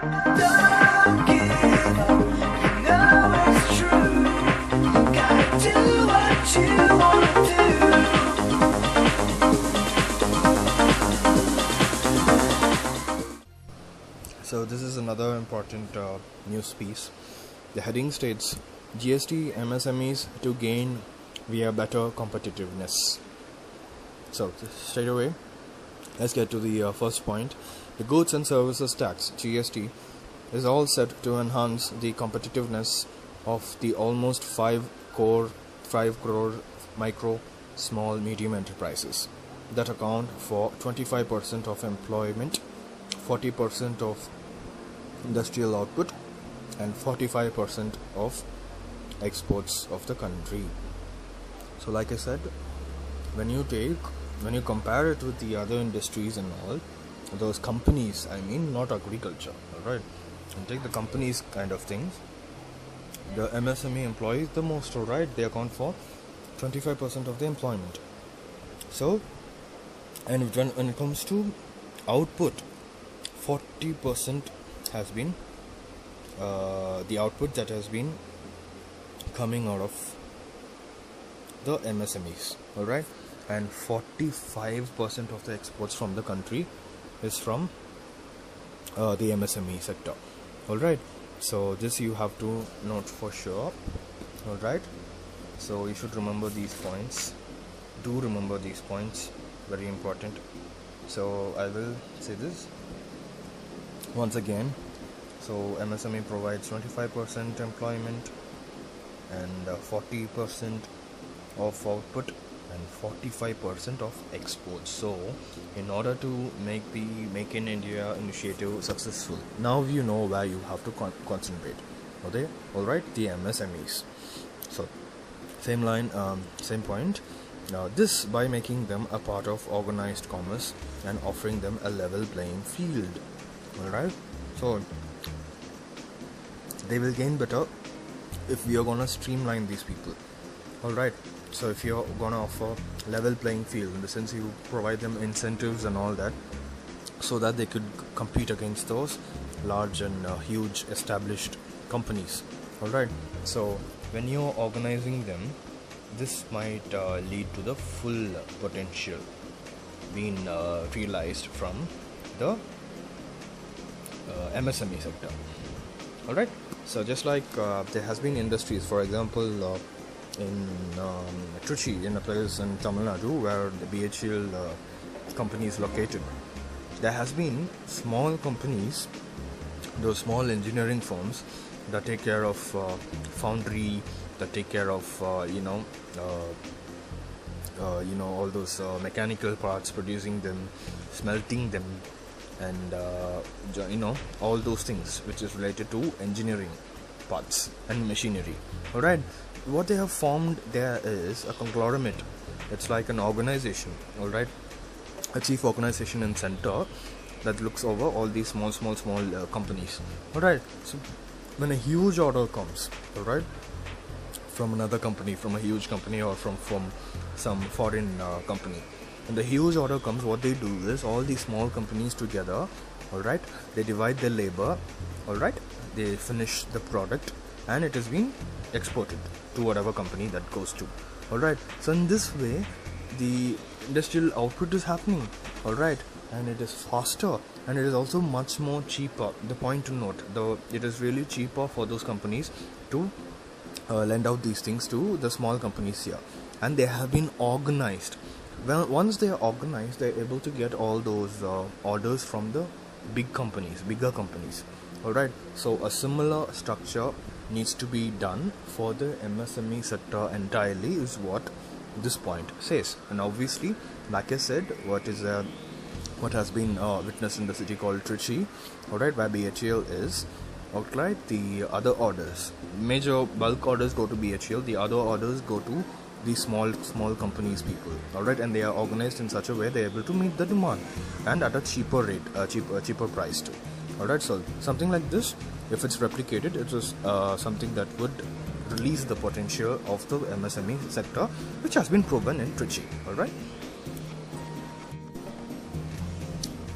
Don't give up, you know it's true. You gotta do what you wanna do. So this is another important news piece. The heading states GST MSMEs to gain via better competitiveness. So straight away, let's get to the first point. The Goods and Services Tax (GST) is all set to enhance the competitiveness of the almost 5 crore micro, small, medium enterprises that account for 25% of employment, 40% of industrial output, and 45% of exports of the country. So like I said, when you compare it with the other industries and all those companies, I mean not agriculture, alright, and take the companies kind of things, the MSME employs the most, alright, they account for 25% of the employment. So, and when it comes to output, 40% has been the output that has been coming out of the MSMEs, alright, and 45% of the exports from the country is from the MSME sector, alright. So this you have to note for sure, alright. So you should remember these points. Do remember these points, very important. So I will say this once again. So MSME provides 25% employment and 40% of output and 45% of exports. So in order to make the Make in India initiative successful, now you know where you have to concentrate. Okay, alright, the MSMEs. So same line, same point. Now this by making them a part of organized commerce and offering them a level playing field, alright. So they will gain better if we are gonna streamline these people, alright. So if you're gonna offer level playing field, in the sense you provide them incentives and all that, so that they could compete against those large and huge established companies, alright. So when you're organizing them, this might lead to the full potential being realized from the MSME sector, alright. So just like there has been industries, for example in Trichy, in a place in Tamil Nadu where the BHEL company is located, there has been small companies, those small engineering firms that take care of foundry, that take care of all those mechanical parts, producing them, smelting them, and all those things which is related to engineering parts and machinery, alright. What they have formed there is a conglomerate. It's like an organization, alright, a chief organization and center that looks over all these small companies, alright. So when a huge order comes, alright, from another company, from a huge company, or from some foreign company, when the huge order comes, what they do is all these small companies together, alright, they divide their labor, alright, they finish the product, and it has been exported to whatever company that goes to, alright. So in this way the industrial output is happening, alright, and it is faster, and it is also much more cheaper. The point to note, it is really cheaper for those companies to lend out these things to the small companies here, and they have been organized. Well, once they are organized, they are able to get all those orders from the bigger companies, alright. So a similar structure needs to be done for the MSME sector entirely, is what this point says. And obviously, like I said, what has been witnessed in the city called Trichy, alright, where BHEL is, alright, the other orders, major bulk orders go to BHEL, the other orders go to the small companies people, alright, and they are organized in such a way they are able to meet the demand and at a cheaper rate, cheaper price too, alright. So something like this, if it's replicated, it is something that would release the potential of the MSME sector, which has been proven in Trichy, alright.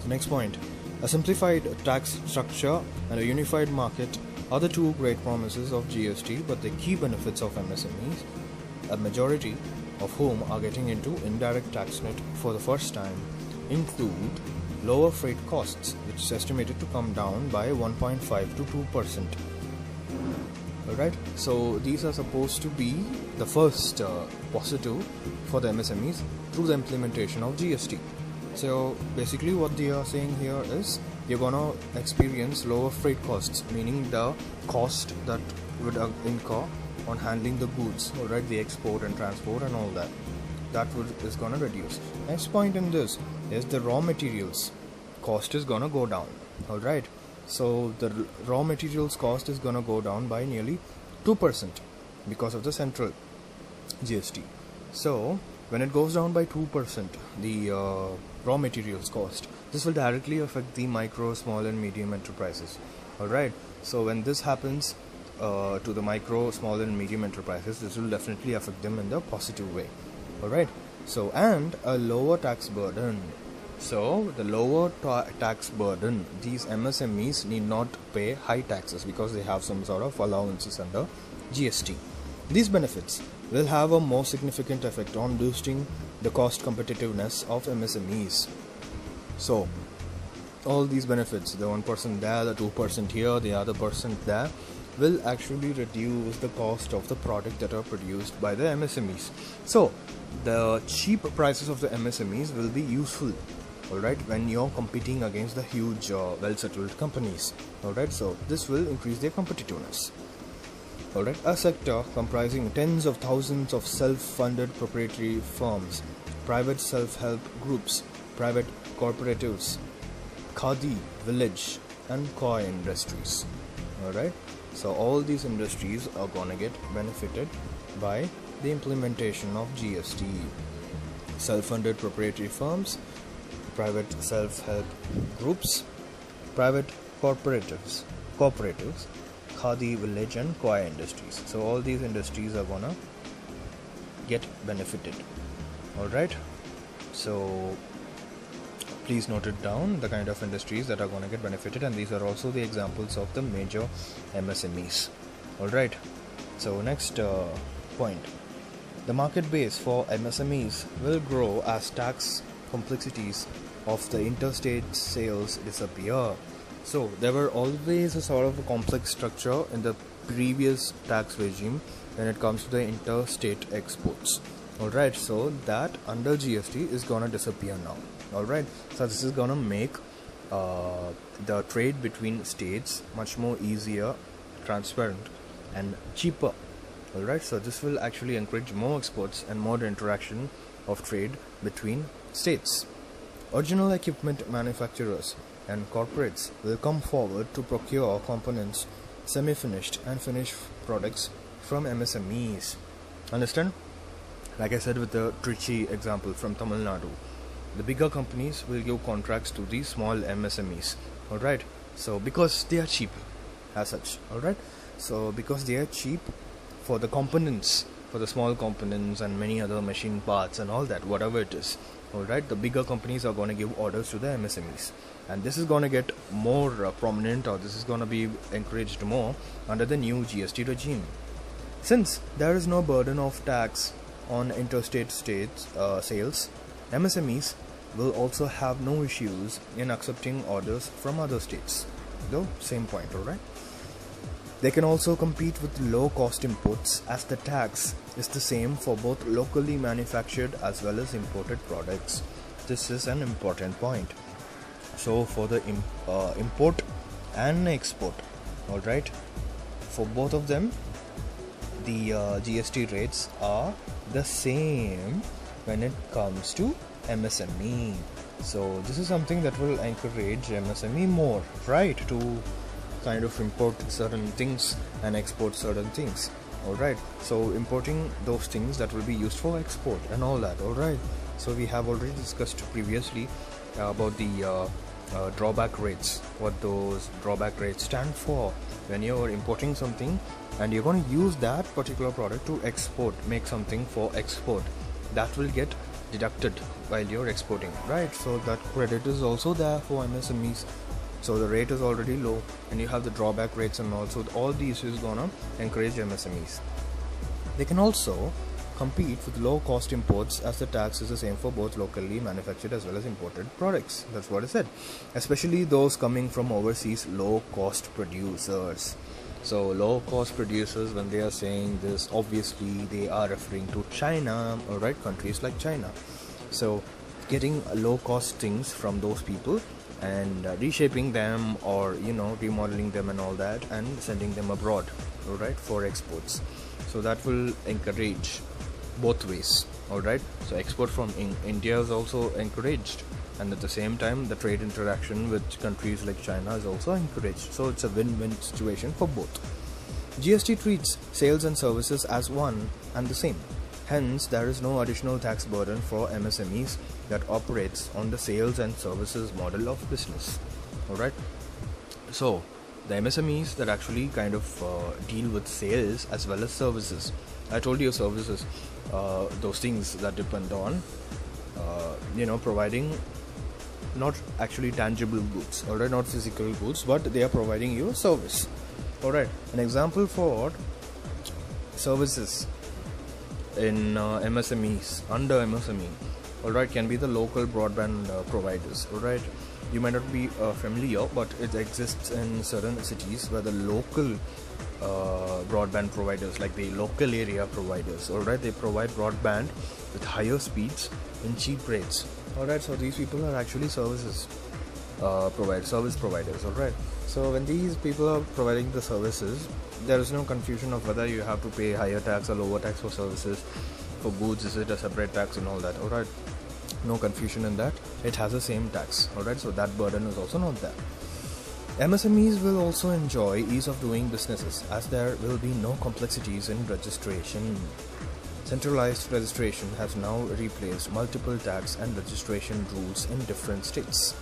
The next point, A simplified tax structure and a unified market are the two great promises of GST, but the key benefits of MSMEs, a majority of whom are getting into indirect tax net for the first time, include lower freight costs, which is estimated to come down by 1.5 to 2%. Alright, so these are supposed to be the first positive for the MSMEs through the implementation of GST. So basically what they are saying here is you're gonna experience lower freight costs, meaning the cost that would incur on handling the goods, alright, the export and transport and all that. Is gonna reduce. Next point in this is the raw materials cost is gonna go down. Alright. So the raw materials cost is gonna go down by nearly 2% because of the central GST. So when it goes down by 2%, the raw materials cost, this will directly affect the micro, small and medium enterprises. Alright. So when this happens to the micro, small and medium enterprises, this will definitely affect them in the positive way. Alright. So and a lower tax burden. So the lower tax burden, these MSMEs need not pay high taxes because they have some sort of allowances under GST. These benefits will have a more significant effect on boosting the cost competitiveness of MSMEs. So all these benefits, the 1% there, the 2% here, the other percent there, will actually reduce the cost of the product that are produced by the MSMEs. So the cheap prices of the MSMEs will be useful, alright, when you're competing against the huge well-settled companies. Alright, so this will increase their competitiveness. Alright, a sector comprising tens of thousands of self-funded proprietary firms, private self-help groups, private cooperatives, khadi, village and koi industries. Alright, so all these industries are gonna get benefited by the implementation of GST. Self-funded proprietary firms, private self-help groups, private cooperatives, khadi, village and koi industries. So all these industries are gonna get benefited. Alright, so please note it down, the kind of industries that are gonna get benefited, and these are also the examples of the major MSMEs. Alright, so next point. The market base for MSMEs will grow as tax complexities of the interstate sales disappear. So there were always a sort of a complex structure in the previous tax regime when it comes to the interstate exports. Alright, so that under GST is gonna disappear now. Alright, so this is gonna make the trade between states much more easier, transparent and cheaper. Alright, so this will actually encourage more exports and more interaction of trade between states. Original equipment manufacturers and corporates will come forward to procure components, semi-finished and finished products from MSMEs. Understand? Like I said with the Trichy example from Tamil Nadu, the bigger companies will give contracts to these small MSMEs. Alright, so because they are cheap as such. Alright, so because they are cheap for the components, for the small components and many other machine parts and all that, whatever it is. Alright, the bigger companies are going to give orders to the MSMEs, and this is going to get more prominent, or this is going to be encouraged more under the new GST regime. Since there is no burden of tax on interstate sales, MSMEs will also have no issues in accepting orders from other states. Though, same point, alright? They can also compete with low-cost imports, as the tax is the same for both locally manufactured as well as imported products. This is an important point. So for the import and export, alright, for both of them, the GST rates are the same when it comes to MSME. So this is something that will encourage MSME more, right, to kind of import certain things and export certain things. Alright, so importing those things that will be used for export and all that. Alright, so we have already discussed previously about the drawback rates, what those drawback rates stand for. When you're importing something and you're going to use that particular product to export, make something for export, that will get deducted while you're exporting, right? So that credit is also there for MSMEs. So the rate is already low, and you have the drawback rates, and also all these is gonna encourage MSMEs. They can also compete with low cost imports, as the tax is the same for both locally manufactured as well as imported products. That's what I said. Especially those coming from overseas low cost producers. So low cost producers, when they are saying this, obviously they are referring to China, alright, countries like China. So getting low cost things from those people and reshaping them, or remodeling them and all that, and sending them abroad, alright, for exports. So that will encourage both ways, alright. So export from India is also encouraged, and at the same time the trade interaction with countries like China is also encouraged. So it's a win-win situation for both. GST treats sales and services as one and the same. Hence, there is no additional tax burden for MSMEs that operates on the sales and services model of business. Alright. So the MSMEs that actually kind of deal with sales as well as services. I told you services, those things that depend on, providing not actually tangible goods, alright, not physical goods, but they are providing you a service. Alright, an example for services in MSMEs, under MSME, alright, can be the local broadband providers, alright. You might not be familiar, but it exists in certain cities where the local broadband providers, like the local area providers, alright, they provide broadband with higher speeds in cheap rates, alright. So these people are actually service providers, alright. So when these people are providing the services, there is no confusion of whether you have to pay higher tax or lower tax for services. For goods, is it a separate tax and all that, alright. No confusion in that. It has the same tax, alright. So that burden is also not there. MSMEs will also enjoy ease of doing businesses, as there will be no complexities in registration. Centralized registration has now replaced multiple tax and registration rules in different states.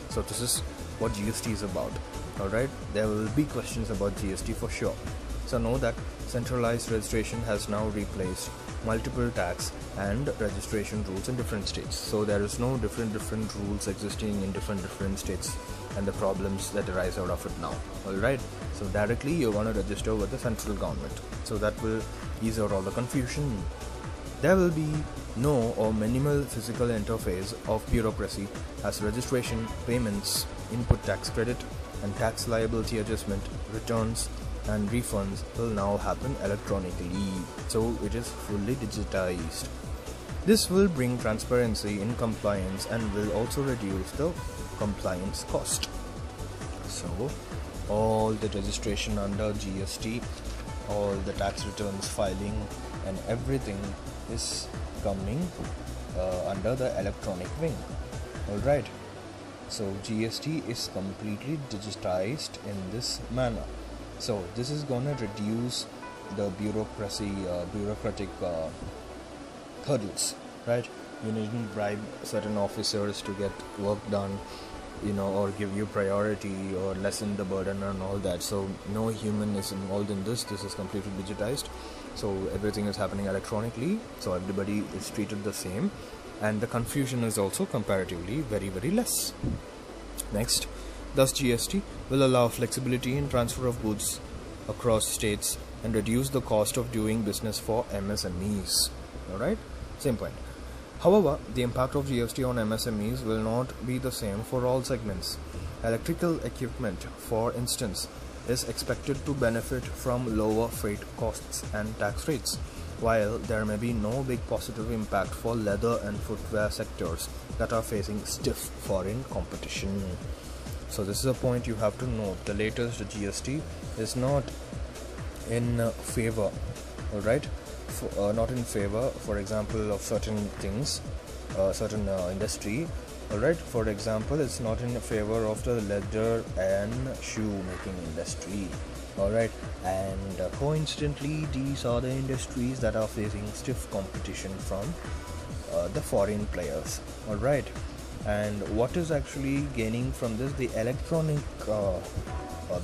So this is what GST is about, alright. There will be questions about GST for sure. So know that centralized registration has now replaced multiple tax and registration rules in different states. So there is no different rules existing in different states, and the problems that arise out of it now, alright. So directly you're going to register with the central government, so that will ease out all the confusion. There will be no or minimal physical interface of bureaucracy, as registration, payments, input tax credit, and tax liability adjustment, returns and refunds will now happen electronically. So it is fully digitized. This will bring transparency in compliance and will also reduce the compliance cost. So all the registration under GST, all the tax returns filing and everything is coming under the electronic wing, alright. So GST is completely digitized in this manner. So this is gonna reduce the bureaucratic hurdles, right? You needn't bribe certain officers to get work done, or give you priority or lessen the burden and all that. So no human is involved in this. This is completely digitized. So everything is happening electronically. So everybody is treated the same, and the confusion is also comparatively very, very less. Next, thus GST will allow flexibility in transfer of goods across states and reduce the cost of doing business for MSMEs. Alright, same point. However, the impact of GST on MSMEs will not be the same for all segments. Electrical equipment, for instance, is expected to benefit from lower freight costs and tax rates, while there may be no big positive impact for leather and footwear sectors that are facing stiff foreign competition. So this is a point you have to note. The latest GST is not in favor, alright, not in favor, for example, of certain things, certain industry, alright. For example, it's not in favor of the leather and shoe making industry, alright. And coincidentally, these are the industries that are facing stiff competition from the foreign players, alright. And what is actually gaining from this? The electronic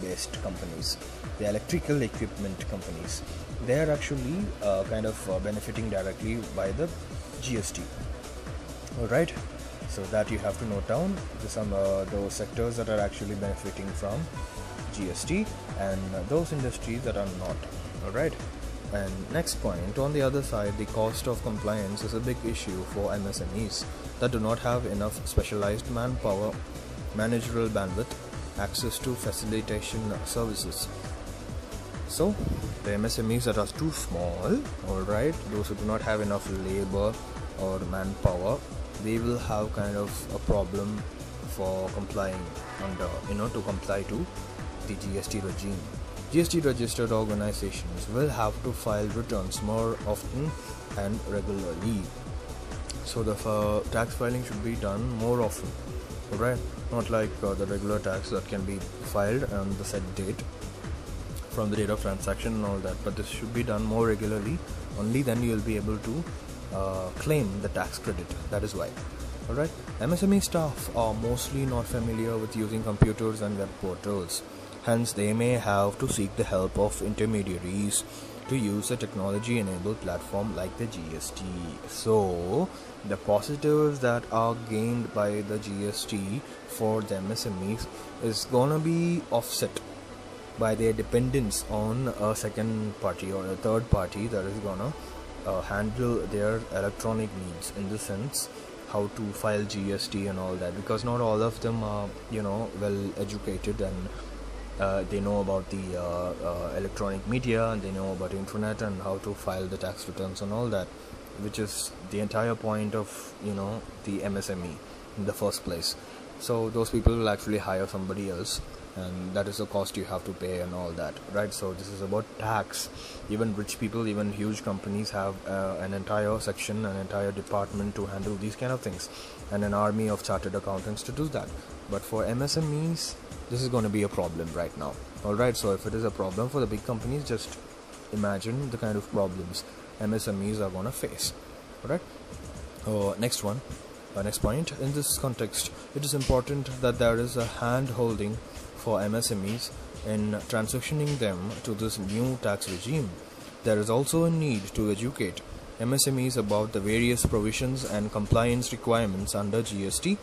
based companies, the electrical equipment companies, they are actually kind of benefiting directly by the GST, alright. So that you have to note down some those sectors that are actually benefiting from GST and those industries that are not. All right. And next point, on the other side, the cost of compliance is a big issue for MSMEs that do not have enough specialized manpower, managerial bandwidth, access to facilitation services. So, the MSMEs that are too small, alright, those who do not have enough labor or manpower, they will have kind of a problem for complying under, to comply to the GST regime. GST registered organizations will have to file returns more often and regularly. So the tax filing should be done more often, alright? Not like the regular tax that can be filed on the set date from the date of transaction and all that, but this should be done more regularly. Only then you will be able to claim the tax credit. That is why. Alright, MSME staff are mostly not familiar with using computers and web portals. Hence, they may have to seek the help of intermediaries to use a technology-enabled platform like the GST. So, the positives that are gained by the GST for the MSMEs is gonna be offset by their dependence on a second party or a third party that is gonna handle their electronic needs, in the sense how to file GST and all that, because not all of them are well educated and they know about the electronic media, and they know about internet and how to file the tax returns and all that, which is the entire point of the MSME in the first place. So those people will actually hire somebody else, and that is the cost you have to pay and all that, right? So this is about tax. Even rich people, even huge companies have an entire section, an entire department to handle these kind of things, and an army of chartered accountants to do that. But for MSMEs, this is going to be a problem right now. Alright, so if it is a problem for the big companies, just imagine the kind of problems MSMEs are going to face. Alright, next point. In this context, it is important that there is a hand holding for MSMEs in transitioning them to this new tax regime. There is also a need to educate MSMEs about the various provisions and compliance requirements under GST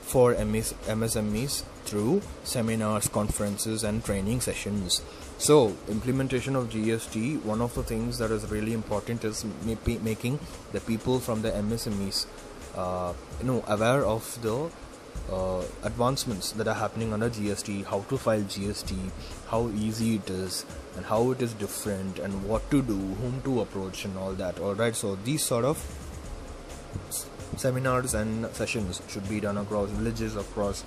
for MSMEs through seminars, conferences and training sessions. So, implementation of GST, one of the things that is really important is making the people from the MSMEs aware of the advancements that are happening under GST, how to file GST, how easy it is and how it is different, and what to do, whom to approach and all that. Alright, so these sort of seminars and sessions should be done across villages, across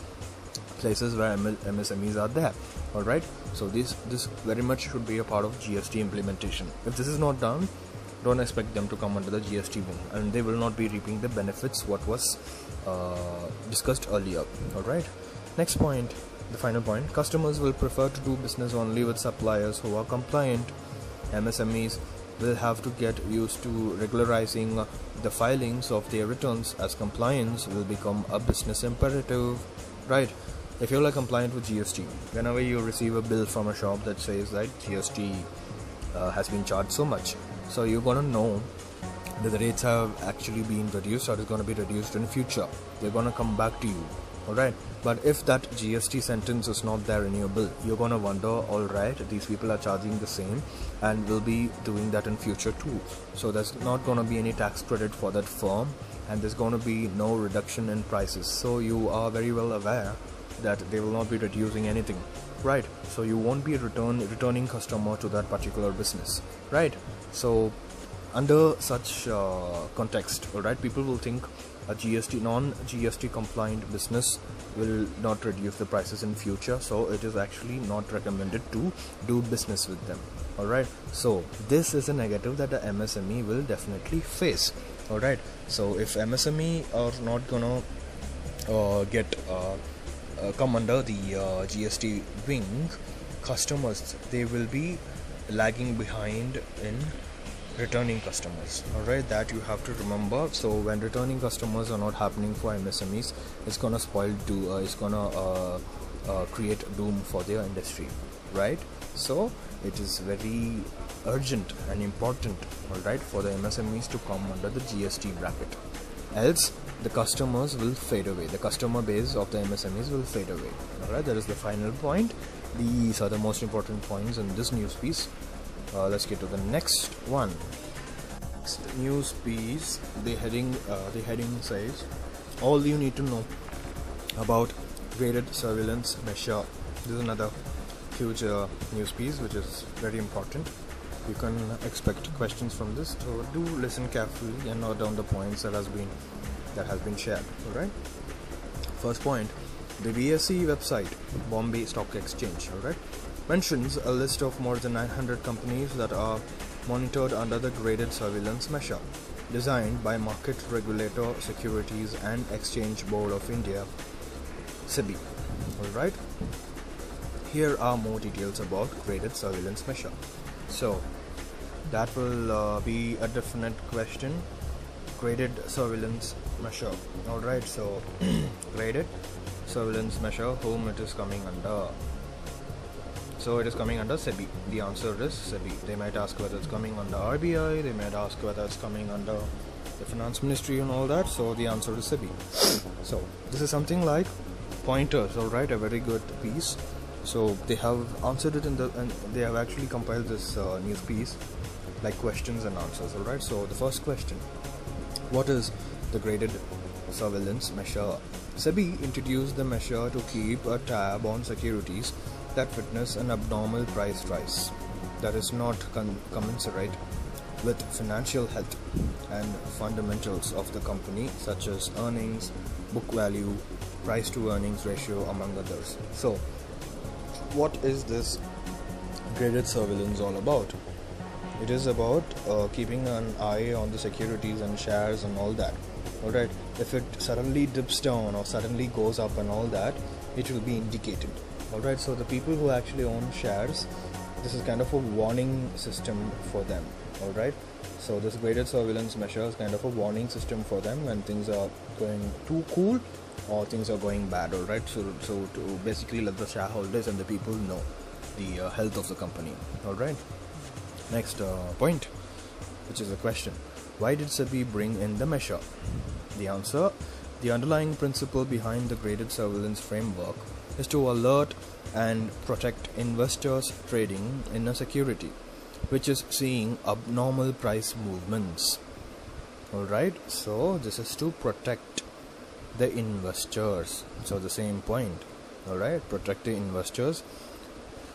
places where MSMEs are there. Alright, so this very much should be a part of GST implementation. If this is not done, don't expect them to come under the GST wing, and they will not be reaping the benefits what was discussed earlier. Alright, next point, the final point, customers will prefer to do business only with suppliers who are compliant. MSMEs will have to get used to regularizing the filings of their returns, as compliance will become a business imperative. Right, if you're compliant with GST, whenever you receive a bill from a shop that says that GST has been charged so much, so you're gonna know that the rates have actually been reduced or is going to be reduced in future. They're going to come back to you. Alright, but if that GST sentence is not there in your bill, you're going to wonder, alright, these people are charging the same and will be doing that in future too. So there's not going to be any tax credit for that firm, and there's going to be no reduction in prices. So you are very well aware that they will not be reducing anything. Right, so you won't be a returning customer to that particular business. Right, so under such context, alright, people will think a non-GST compliant business will not reduce the prices in future, so it is actually not recommended to do business with them. Alright, so this is a negative that the MSME will definitely face. Alright, so if MSME are not gonna come under the GST wing, customers, they will be lagging behind in returning customers. Alright, that you have to remember. So when returning customers are not happening for MSMEs, it's gonna create doom for their industry. Right, so it is very urgent and important, alright, for the MSMEs to come under the GST bracket. else the customers will fade away. The customer base of the MSMEs will fade away. Alright, that is the final point. These are the most important points in this news piece. Let's get to the next one. Next news piece, the heading says, all you need to know about graded surveillance measure. This is another huge news piece which is very important. You can expect questions from this, so do listen carefully and note down the points that has been shared. Alright. First point, the BSE website, Bombay Stock Exchange, alright, mentions a list of more than 900 companies that are monitored under the graded surveillance measure, designed by market regulator Securities and Exchange Board of India, SEBI. Alright. Here are more details about graded surveillance measure. So that will be a definite question. Graded surveillance measure. Alright, so graded surveillance measure, whom it is coming under. So it is coming under SEBI. The answer is SEBI. They might ask whether it's coming under RBI, they might ask whether it's coming under the Finance Ministry and all that. So the answer is SEBI. So this is something like pointers, alright, a very good piece. So they have answered it and they have actually compiled this news piece like questions and answers. Alright, so the first question, what is the graded surveillance measure? SEBI introduced the measure to keep a tab on securities that witness an abnormal price rise that is not commensurate with financial health and fundamentals of the company, such as earnings, book value, price to earnings ratio, among others. So what is this graded surveillance all about? It is about keeping an eye on the securities and shares and all that. Alright, if it suddenly dips down or suddenly goes up and all that, it will be indicated. Alright, so the people who actually own shares, this is kind of a warning system for them. Alright, so this graded surveillance measure is kind of a warning system for them when things are going too cool or things are going bad. Alright, so to basically let the shareholders and the people know the health of the company. Alright, next point, which is a question, why did SEBI bring in the measure? The answer, the underlying principle behind the graded surveillance framework is to alert and protect investors trading in a security which is seeing abnormal price movements. Alright, so this is to protect the investors. So the same point. Alright, protect the investors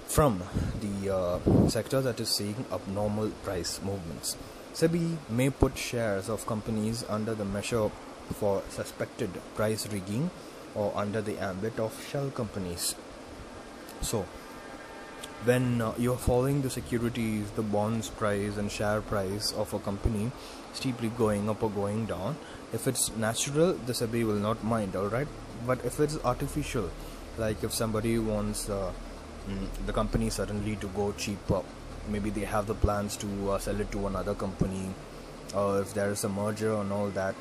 from the sector that is seeing abnormal price movements. SEBI may put shares of companies under the measure for suspected price rigging or under the ambit of shell companies. So when you are following the securities, the bonds price and share price of a company steeply going up or going down, if it's natural, the SEBI will not mind. Alright, but if it's artificial, like if somebody wants the company suddenly to go cheaper, maybe they have the plans to sell it to another company, or if there is a merger and all that,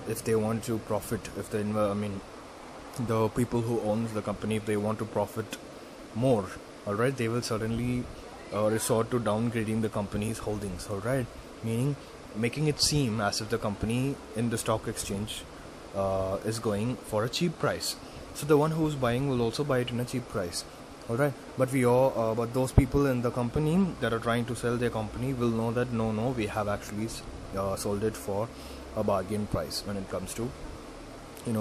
if they want to profit, if they the people who owns the company, if they want to profit more, alright, they will suddenly resort to downgrading the company's holdings. Alright, meaning making it seem as if the company in the stock exchange is going for a cheap price. So the one who is buying will also buy it in a cheap price. Alright, but but those people in the company that are trying to sell their company will know that no, we have actually sold it for a bargain price when it comes to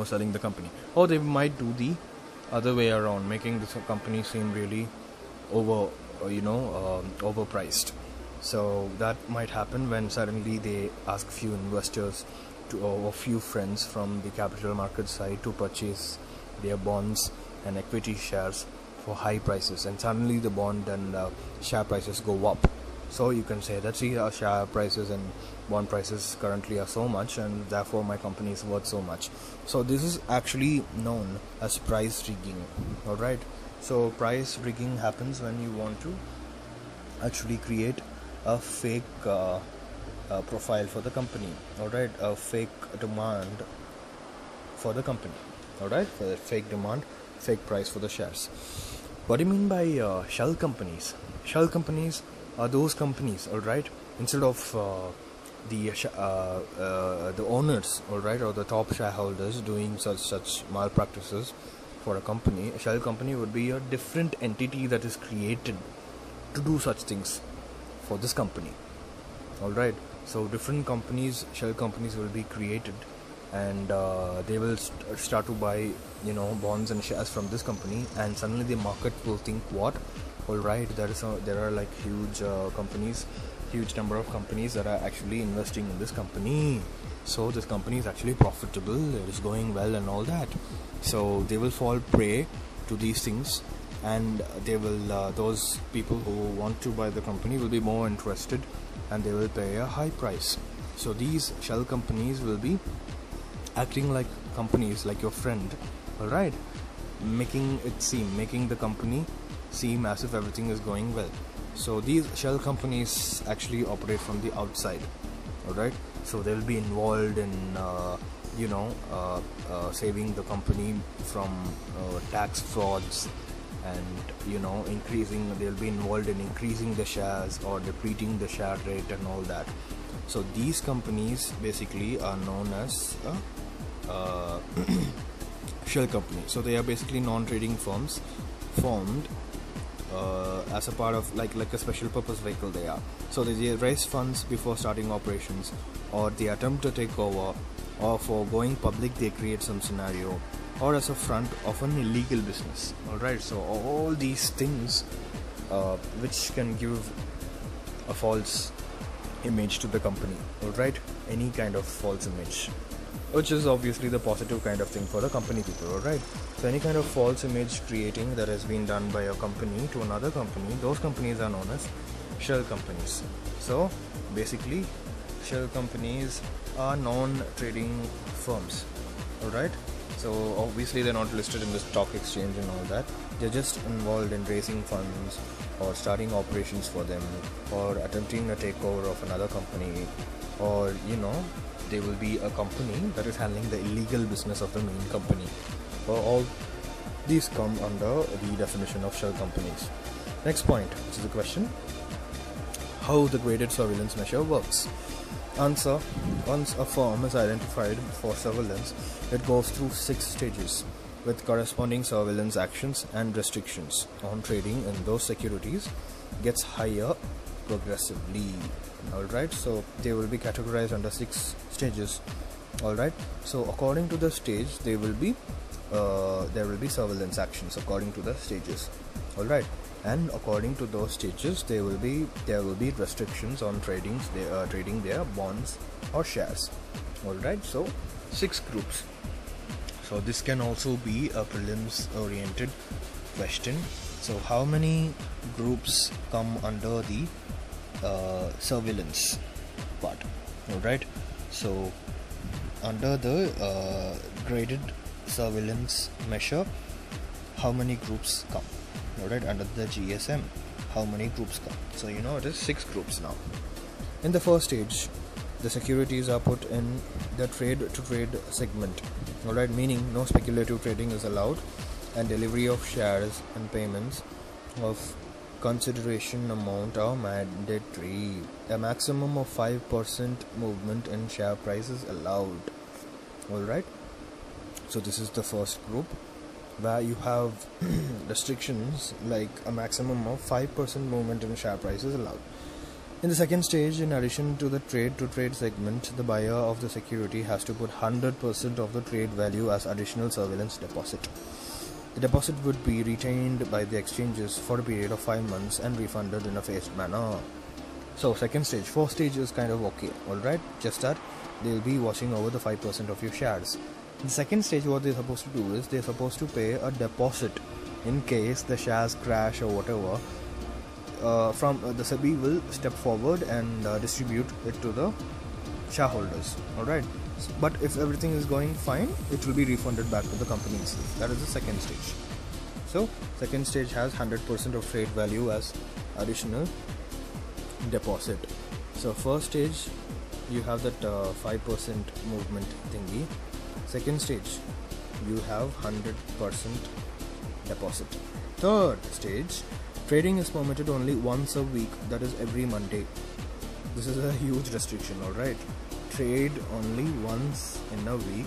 selling the company. Or they might do the other way around, making this company seem really overpriced. So that might happen when suddenly they ask few investors or few friends from the capital market side to purchase their bonds and equity shares for high prices, and suddenly the bond and share prices go up. So you can say that, see, our share prices and bond prices currently are so much, and therefore my company is worth so much. So this is actually known as price rigging. Alright, so price rigging happens when you want to actually create a fake profile for the company. Alright, a fake demand for the company. Alright, for the fake demand, fake price for the shares. What do you mean by shell companies? Shell companies are those companies, alright, instead of the owners, all right, or the top shareholders doing such malpractices for a company. A shell company would be a different entity that is created to do such things for this company, all right. So different companies, shell companies, will be created, and they will start to buy, bonds and shares from this company, and suddenly the market will think, what, all right, there are like huge number of companies that are actually investing in this company, so this company is actually profitable, it is going well and all that. So they will fall prey to these things, and they will those people who want to buy the company will be more interested, and they will pay a high price. So these shell companies will be acting like companies, like your friend, all right, making the company seem as if everything is going well. So these shell companies actually operate from the outside, all right. So they'll be involved in saving the company from tax frauds, and they'll be involved in increasing the shares or depleting the share rate and all that. So these companies basically are known as shell company. So they are basically non-trading firms formed as a part of like a special purpose vehicle they are. So they raise funds before starting operations, or they attempt to take over, or for going public they create some scenario, or as a front of an illegal business, alright. So all these things which can give a false image to the company, alright, any kind of false image, which is obviously the positive kind of thing for the company people, alright. So any kind of false image creating that has been done by a company to another company, those companies are known as shell companies. So basically shell companies are non-trading firms, alright. So obviously they're not listed in the stock exchange and all that. They're just involved in raising funds or starting operations for them, or attempting a takeover of another company, or they will be a company that is handling the illegal business of the main company. All these come under the definition of shell companies. Next point, which is the question: how the graded surveillance measure works. Answer: once a firm is identified for surveillance, it goes through 6 stages with corresponding surveillance actions and restrictions on trading in those securities gets higher progressively, alright. So they will be categorized under 6 stages, alright. So according to the stage there will be surveillance actions according to the stages, alright. And according to those stages there will be restrictions on trading their bonds or shares, alright. So 6 groups. So this can also be a prelims oriented question. So how many groups come under the surveillance part, alright. So under the graded surveillance measure, how many groups come, alright. Under the GSM, how many groups come? So it is 6 groups now. In the first stage, the securities are put in the trade to trade segment, alright, meaning no speculative trading is allowed, and delivery of shares and payments of consideration amount are mandatory. A maximum of 5% movement in share price is allowed, alright. So this is the first group, where you have restrictions like a maximum of 5% movement in share price is allowed. In the second stage, in addition to the trade to trade segment, the buyer of the security has to put 100% of the trade value as additional surveillance deposit. The deposit would be retained by the exchanges for a period of 5 months and refunded in a phased manner. So second stage, first stage is kind of okay, alright, just that they will be watching over the 5% of your shares. In the second stage, what they're supposed to do is they're supposed to pay a deposit in case the shares crash or whatever. From the SEBI will step forward and distribute it to the shareholders, alright. But if everything is going fine, it will be refunded back to the company itself. That is the second stage. So second stage has 100% of trade value as additional deposit. So first stage, you have that 5% movement thingy. Second stage, you have 100% deposit. Third stage, trading is permitted only once a week, that is every Monday. this is a huge restriction. All right, trade only once in a week,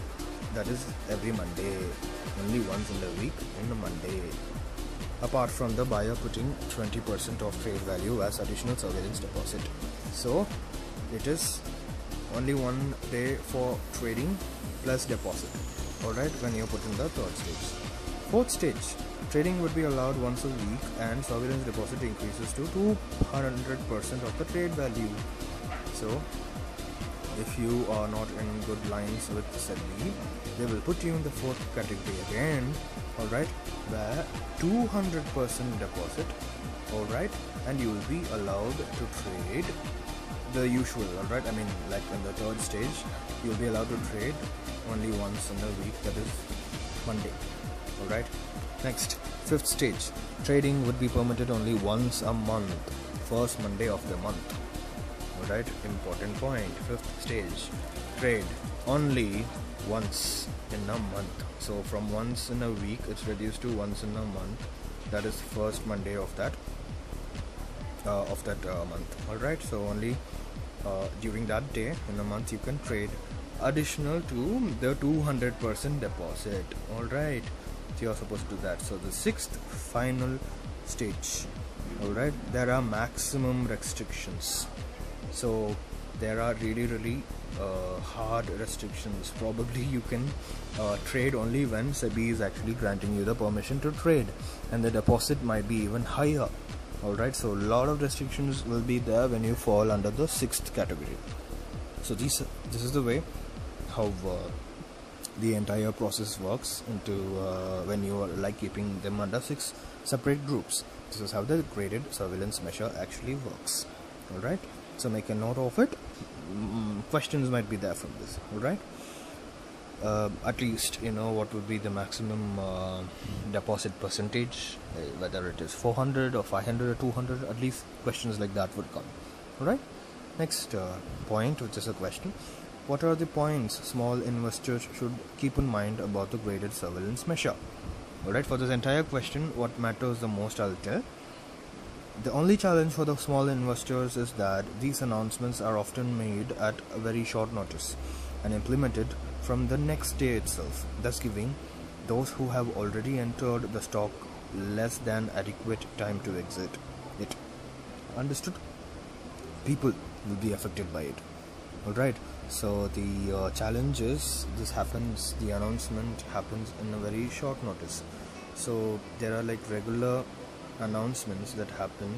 that is every Monday, only once in a week in a Monday, apart from the buyer putting 20% of trade value as additional surveillance deposit. So it is only one day for trading plus deposit. Alright, when you put in the third stage. Fourth stage, trading would be allowed once a week and surveillance deposit increases to 200% of the trade value. So if you are not in good lines with SEBI, they will put you in the fourth category again, alright, where 200% deposit, alright, and you will be allowed to trade the usual, alright, I mean like in the third stage, you will be allowed to trade only once in a week, that is Monday, alright. Next, fifth stage, trading would be permitted only once a month, first Monday of the month. Alright, important point. Fifth stage, trade only once in a month. So from once in a week, it's reduced to once in a month. That is first Monday of that month. Alright, so only during that day in a month you can trade additional to the 200% deposit. Alright, so you're supposed to do that. So the sixth final stage. Alright, there are maximum restrictions. So there are really hard restrictions. Probably you can trade only when SEBI is actually granting you the permission to trade, and the deposit might be even higher. Alright, so a lot of restrictions will be there when you fall under the sixth category. So this is the way how the entire process works into when you are like keeping them under 6 separate groups. This is how the graded surveillance measure actually works. Alright, so make a note of it. Questions might be there from this. Alright, at least you know what would be the maximum deposit percentage, whether it is 400 or 500 or 200. At least questions like that would come. Alright, next point, which is a question: what are the points small investors should keep in mind about the graded surveillance measure? Alright, for this entire question, what matters the most I'll tell. The only challenge for the small investors is that these announcements are often made at a very short notice and implemented from the next day itself, thus giving those who have already entered the stock less than adequate time to exit it. Understood? People will be affected by it. Alright, so the challenge is the announcement happens in a very short notice. So there are like regular announcements that happen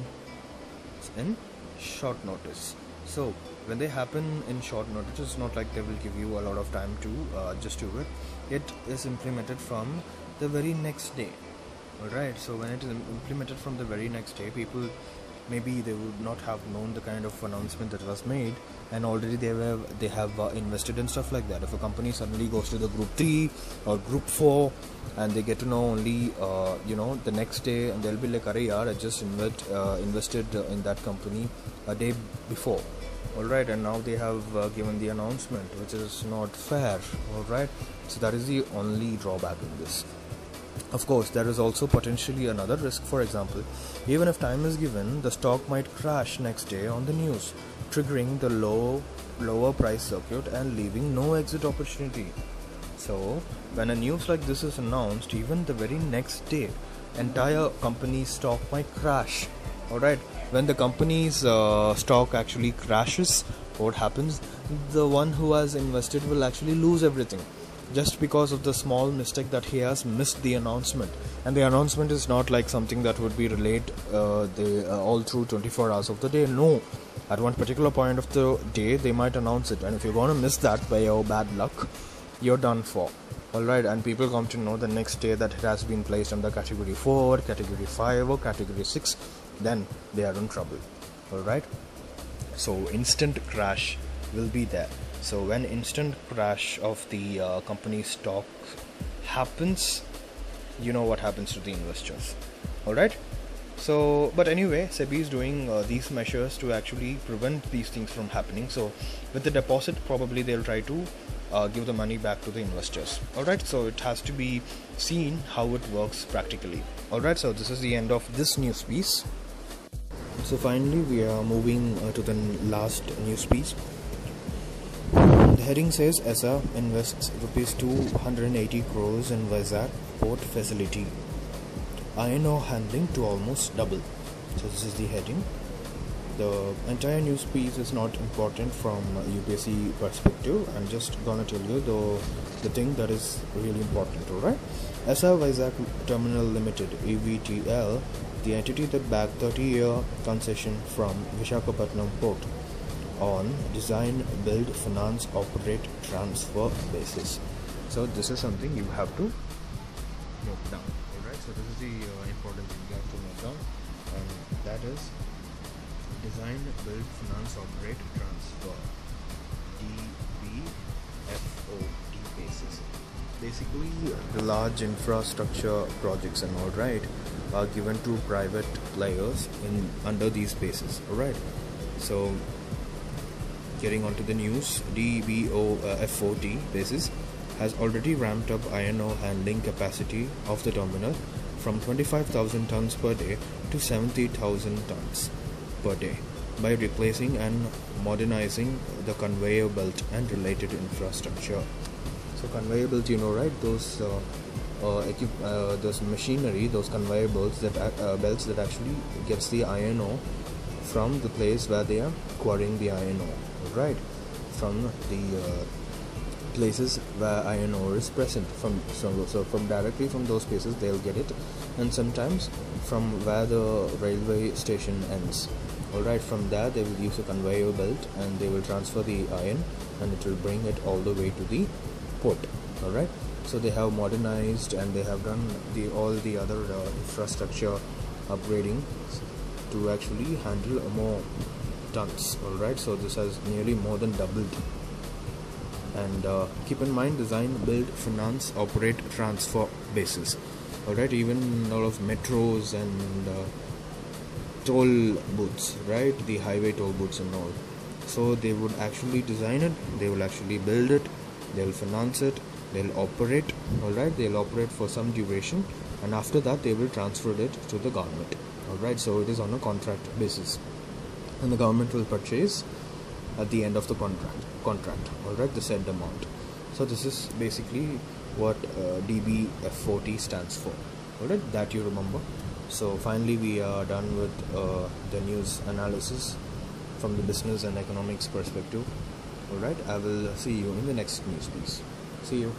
in short notice. So when they happen in short notice, it's not like they will give you a lot of time to just do it. It is implemented from the very next day. Alright, so when it is implemented from the very next day, people maybe they would not have known the kind of announcement that was made, and already they have invested in stuff like that. If a company suddenly goes to the group 3 or group 4 and they get to know only the next day, and they'll be like, "Arey yaar, I just invested in that company a day before." Alright, and now they have given the announcement, which is not fair. Alright, so that is the only drawback in this. Of course, there is also potentially another risk. For example, even if time is given, the stock might crash next day on the news, triggering the lower price circuit and leaving no exit opportunity. So when a news like this is announced, even the very next day, entire company's stock might crash. Alright, when the company's stock actually crashes, what happens? The one who has invested will actually lose everything, just because of the small mistake that he has missed the announcement. And the announcement is not like something that would be relayed all through 24 hours of the day. No, at one particular point of the day they might announce it, and if you're going to miss that by your bad luck, you're done for. Alright, and people come to know the next day that it has been placed under category 4, category 5 or category 6, then they are in trouble. Alright, so instant crash will be there. So when instant crash of the company stock happens, you know what happens to the investors. Alright, so but anyway, SEBI is doing these measures to actually prevent these things from happening. So with the deposit, probably they'll try to give the money back to the investors. Alright, so it has to be seen how it works practically. Alright, so this is the end of this news piece. So finally, we are moving to the last news piece. The heading says ESA invests rupees 280 crores in Vizag port facility. Iron ore handling to almost double. So this is the heading. The entire news piece is not important from UPSC perspective. I'm just gonna tell you the thing that is really important. Alright. ESA Vizag Terminal Limited (EVTL), the entity that backed 30-year concession from Visakhapatnam Port on design, build, finance, operate, transfer basis. So this is something you have to note down. Alright, so this is the important thing you have to note down, and that is design, build, finance, operate, transfer, DBFOT basis. Basically, the large infrastructure projects and all right are given to private players in under these bases. Alright, so getting onto the news, DBFOT basis has already ramped up iron ore handling capacity of the terminal from 25,000 tons per day to 70,000 tons per day by replacing and modernizing the conveyor belt and related infrastructure. So conveyor belt, you know, right? Those machinery, those conveyor belts that actually gets the iron ore from the place where they are quarrying the iron ore, right? From the places where iron ore is present. So from directly from those places they'll get it, and sometimes from where the railway station ends. Alright, from there they will use a conveyor belt and they will transfer the iron, and it will bring it all the way to the port. Alright, so they have modernized and they have done all the other infrastructure upgrading to actually handle more tons. Alright, so this has nearly more than doubled. And keep in mind, design, build, finance, operate, transfer basis. Alright, even all of metros and toll booths, right? The highway toll booths and all. So they would actually design it, they will actually build it, they'll finance it, they'll operate. Alright, they'll operate for some duration, and after that they will transfer it to the government. Alright, so it is on a contract basis, and the government will purchase at the end of the contract. Alright, the said amount. So this is basically what DBFOT stands for. Alright, that you remember. So finally we are done with the news analysis from the business and economics perspective. Alright, I will see you in the next news piece. See you.